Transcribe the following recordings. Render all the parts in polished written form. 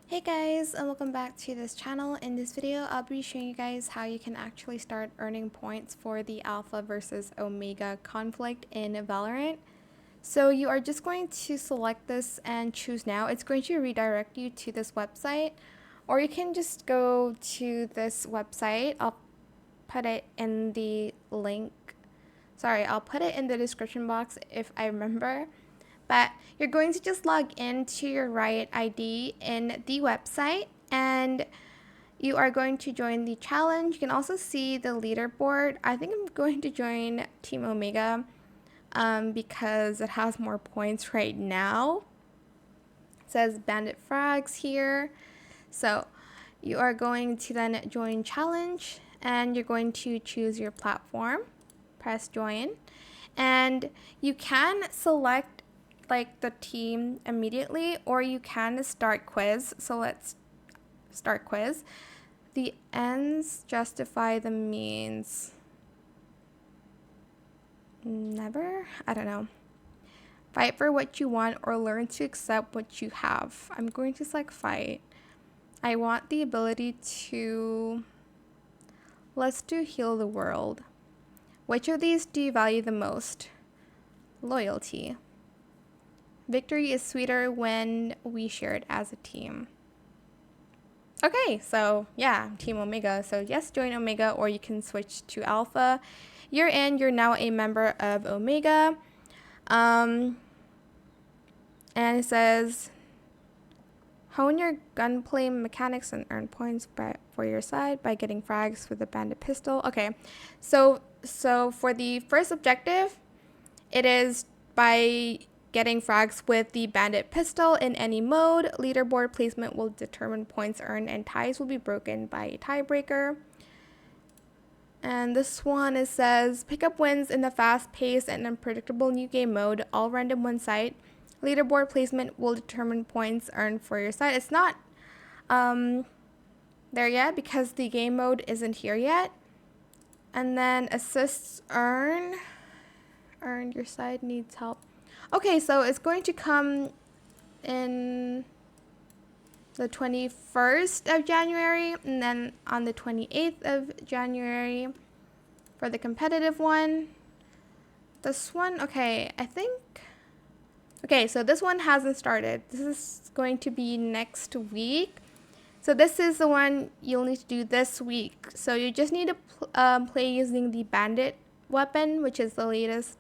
Hey guys, and welcome back to this channel. In this video, I'll be showing you guys how you can actually start earning points for the Alpha versus Omega conflict in Valorant. So you are just going to select this and choose now. It's going to redirect you to this website, or you can just go to this website. I'll put it in the link. Sorry, I'll put it in the description box if I remember. But you're going to just log into your Riot ID in the website, and you are going to join the challenge. You can also see the leaderboard. I think I'm going to join Team Omega because it has more points right now. It says Bandit frags here. So you are going to then join challenge, and you're going to choose your platform. Press join, and you can select like the team immediately, or you can start quiz. So let's start quiz. The ends justify the means. Never? I don't know. Fight for what you want or learn to accept what you have. I'm going to select fight. I want the ability to... Let's do heal the world. Which of these do you value the most? Loyalty. Victory is sweeter when we share it as a team. Okay, so yeah, Team Omega. So yes, join Omega, or you can switch to Alpha. You're in. You're now a member of Omega. And it says, hone your gunplay mechanics and earn points for your side by getting frags with the Bandit pistol. Okay, so for the first objective, it is by getting frags with the Bandit pistol in any mode. Leaderboard placement will determine points earned, and ties will be broken by a tiebreaker. And this one, it says, pick up wins in the fast-paced and unpredictable new game mode, all random one site. Leaderboard placement will determine points earned for your side. It's not there yet because the game mode isn't here yet. And then assists earned, your side needs help. Okay, so it's going to come in the 21st of January, and then on the 28th of January for the competitive one. This one, okay, I think... Okay, so this one hasn't started. This is going to be next week. So this is the one you'll need to do this week. So you just need to play using the Bandit weapon, which is the latest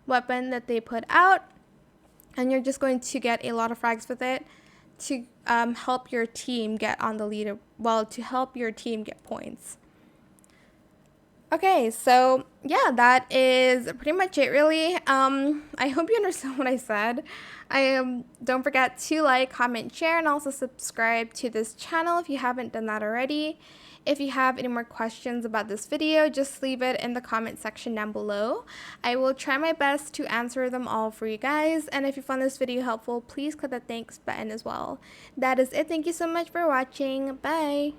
weapon that they put out, and you're just going to get a lot of frags with it to help your team get on the leader, to help your team get points. Okay, so yeah, that is pretty much it really. I hope you understand what I said. Don't forget to like, comment, share, and also subscribe to this channel if you haven't done that already. If you have any more questions about this video, just leave it in the comment section down below. I will try my best to answer them all for you guys. And if you found this video helpful, please click the thanks button as well. That is it. Thank you so much for watching. Bye!